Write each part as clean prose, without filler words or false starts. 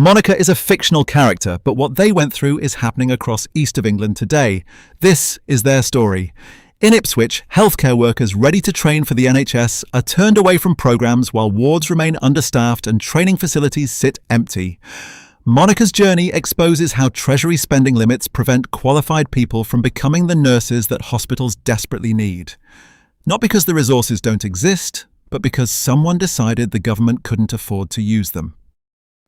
Monica is a fictional character, but what they went through is happening across east of England today. This is their story. In Ipswich, healthcare workers ready to train for the NHS are turned away from programmes while wards remain understaffed and training facilities sit empty. Monica's journey exposes how Treasury spending limits prevent qualified people from becoming the nurses that hospitals desperately need. Not because the resources don't exist, but because someone decided the government couldn't afford to use them.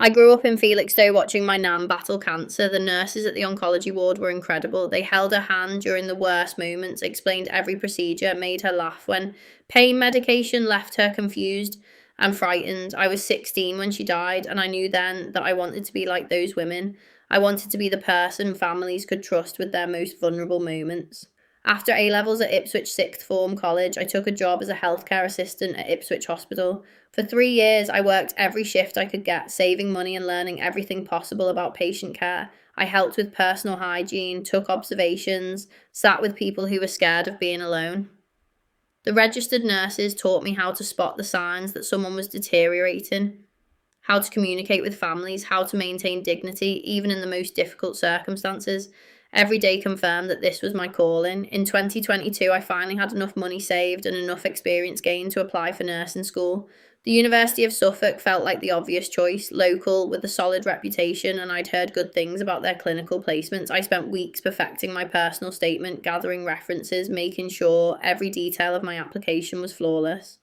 I grew up in Felixstowe watching my nan battle cancer. The nurses at the oncology ward were incredible. They held her hand during the worst moments, explained every procedure, made her laugh when pain medication left her confused and frightened. I was 16 when she died, and I knew then that I wanted to be like those women. I wanted to be the person families could trust with their most vulnerable moments. After A-levels at Ipswich Sixth Form College, I took a job as a healthcare assistant at Ipswich Hospital. For 3 years, I worked every shift I could get, saving money and learning everything possible about patient care. I helped with personal hygiene, took observations, sat with people who were scared of being alone. The registered nurses taught me how to spot the signs that someone was deteriorating, how to communicate with families, how to maintain dignity, even in the most difficult circumstances. Every day confirmed that this was my calling. In 2022, I finally had enough money saved and enough experience gained to apply for nursing school. The University of Suffolk felt like the obvious choice, local, with a solid reputation, and I'd heard good things about their clinical placements. I spent weeks perfecting my personal statement, gathering references, making sure every detail of my application was flawless.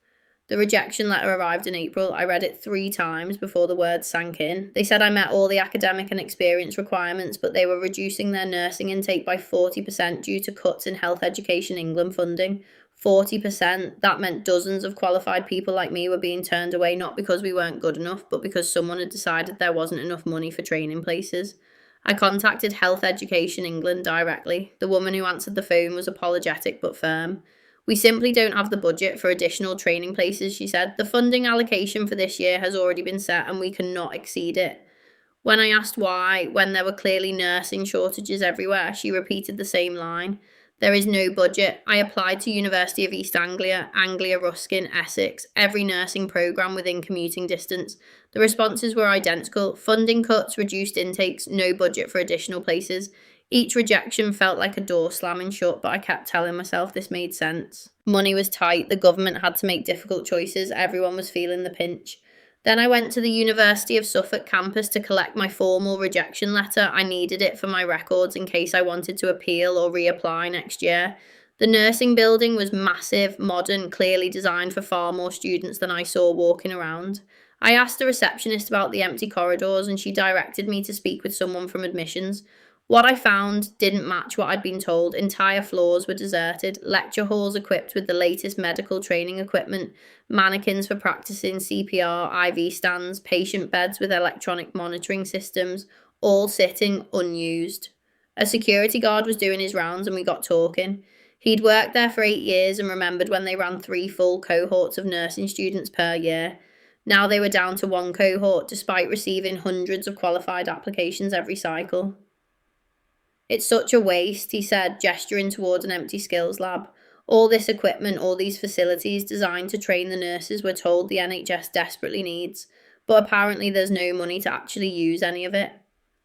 The rejection letter arrived in April. I read it 3 times before the words sank in. They said I met all the academic and experience requirements, but they were reducing their nursing intake by 40% due to cuts in Health Education England funding. 40%, that meant dozens of qualified people like me were being turned away, not because we weren't good enough, but because someone had decided there wasn't enough money for training places. I contacted Health Education England directly. The woman who answered the phone was apologetic but firm. "We simply don't have the budget for additional training places," she said. "The funding allocation for this year has already been set and we cannot exceed it." When I asked why, when there were clearly nursing shortages everywhere, she repeated the same line. "There is no budget." I applied to University of East Anglia, Anglia Ruskin, Essex, every nursing programme within commuting distance. The responses were identical: funding cuts, reduced intakes, no budget for additional places. Each rejection felt like a door slamming shut, but I kept telling myself this made sense. Money was tight, the government had to make difficult choices, everyone was feeling the pinch. Then I went to the University of Suffolk campus to collect my formal rejection letter. I needed it for my records in case I wanted to appeal or reapply next year. The nursing building was massive, modern, clearly designed for far more students than I saw walking around. I asked the receptionist about the empty corridors and she directed me to speak with someone from admissions. What I found didn't match what I'd been told. Entire floors were deserted, lecture halls equipped with the latest medical training equipment, mannequins for practicing CPR, IV stands, patient beds with electronic monitoring systems, all sitting unused. A security guard was doing his rounds and we got talking. He'd worked there for 8 years and remembered when they ran 3 full cohorts of nursing students per year. Now they were down to 1 cohort, despite receiving hundreds of qualified applications every cycle. "It's such a waste," he said, gesturing towards an empty skills lab. "All this equipment, all these facilities designed to train the nurses we're told the NHS desperately needs, but apparently there's no money to actually use any of it."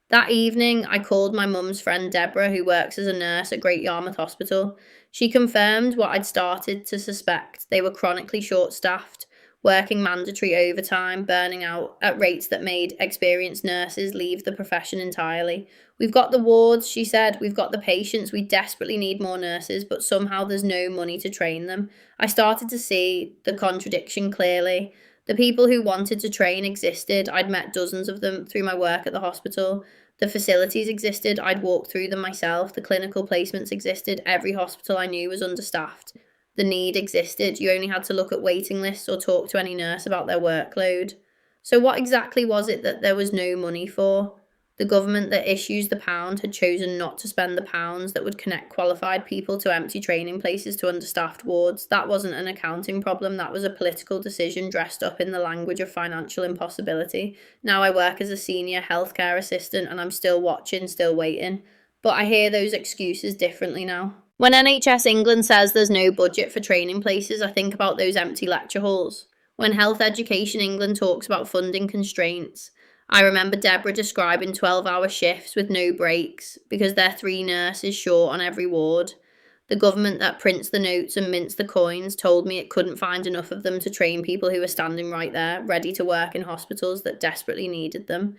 That evening, I called my mum's friend Deborah, who works as a nurse at Great Yarmouth Hospital. She confirmed what I'd started to suspect. They were chronically short-staffed, working mandatory overtime, burning out at rates that made experienced nurses leave the profession entirely. "We've got the wards," she said, "we've got the patients, we desperately need more nurses, but somehow there's no money to train them." I started to see the contradiction clearly. The people who wanted to train existed. I'd met dozens of them through my work at the hospital. The facilities existed. I'd walked through them myself. The clinical placements existed. Every hospital I knew was understaffed. The need existed. You only had to look at waiting lists or talk to any nurse about their workload. So what exactly was it that there was no money for? The government that issues the pound had chosen not to spend the pounds that would connect qualified people to empty training places to understaffed wards. That wasn't an accounting problem, that was a political decision dressed up in the language of financial impossibility. Now I work as a senior healthcare assistant and I'm still watching, still waiting. But I hear those excuses differently now. When NHS England says there's no budget for training places, I think about those empty lecture halls. When Health Education England talks about funding constraints, I remember Deborah describing 12-hour shifts with no breaks because there are 3 nurses short on every ward. The government that prints the notes and mints the coins told me it couldn't find enough of them to train people who were standing right there, ready to work in hospitals that desperately needed them.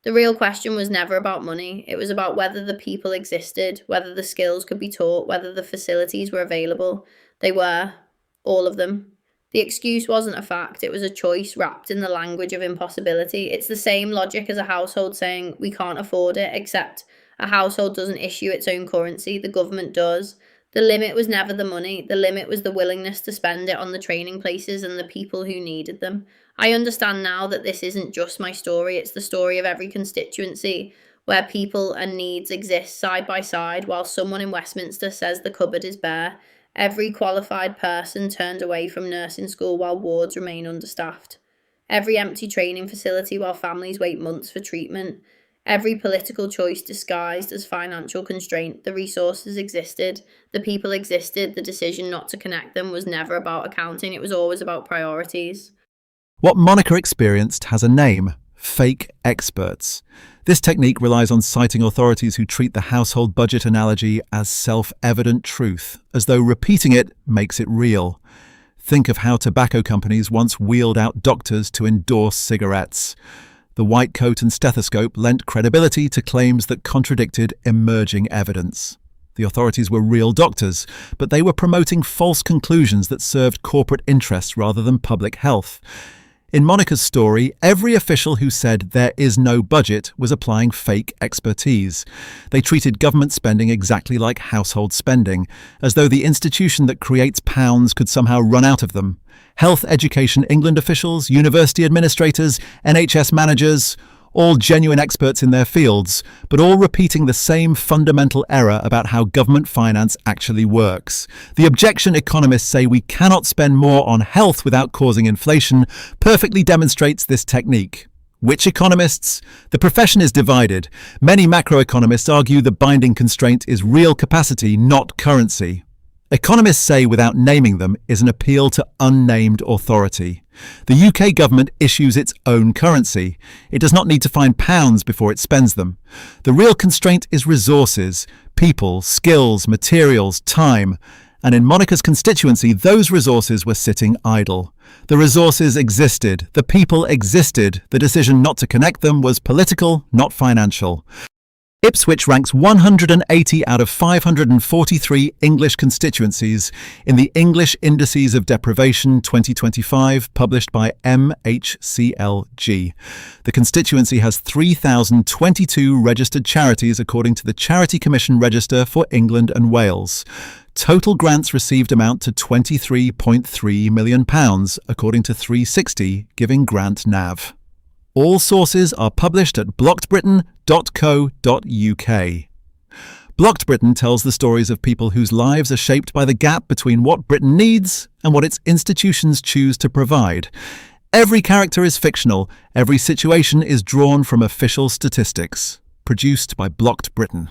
The real question was never about money. It was about whether the people existed, whether the skills could be taught, whether the facilities were available. They were. All of them. The excuse wasn't a fact, it was a choice wrapped in the language of impossibility. It's the same logic as a household saying, we can't afford it, except a household doesn't issue its own currency, the government does. The limit was never the money, the limit was the willingness to spend it on the training places and the people who needed them. I understand now that this isn't just my story, it's the story of every constituency where people and needs exist side by side while someone in Westminster says the cupboard is bare. Every qualified person turned away from nursing school while wards remain understaffed. Every empty training facility while families wait months for treatment. Every political choice disguised as financial constraint. The resources existed, the people existed, the decision not to connect them was never about accounting, it was always about priorities. What Monica experienced has a name: fake experts. This technique relies on citing authorities who treat the household budget analogy as self-evident truth, as though repeating it makes it real. Think of how tobacco companies once wheeled out doctors to endorse cigarettes. The white coat and stethoscope lent credibility to claims that contradicted emerging evidence. The authorities were real doctors, but they were promoting false conclusions that served corporate interests rather than public health. In Monica's story, every official who said there is no budget was applying fake expertise. They treated government spending exactly like household spending, as though the institution that creates pounds could somehow run out of them. Health Education England officials, university administrators, NHS managers, all genuine experts in their fields, but all repeating the same fundamental error about how government finance actually works. The objection economists say we cannot spend more on health without causing inflation perfectly demonstrates this technique. Which economists? The profession is divided. Many macroeconomists argue the binding constraint is real capacity, not currency. Economists say, without naming them, is an appeal to unnamed authority. The UK government issues its own currency. It does not need to find pounds before it spends them. The real constraint is resources, people, skills, materials, time. And in Monica's constituency, those resources were sitting idle. The resources existed, the people existed, the decision not to connect them was political, not financial. Ipswich ranks 180 out of 543 English constituencies in the English Indices of Deprivation 2025, published by MHCLG. The constituency has 3,022 registered charities according to the Charity Commission Register for England and Wales. Total grants received amount to £23.3 million, according to 360 Giving Grant NAV. All sources are published at blockedbritain.co.uk. Blocked Britain tells the stories of people whose lives are shaped by the gap between what Britain needs and what its institutions choose to provide. Every character is fictional, every situation is drawn from official statistics. Produced by Blocked Britain.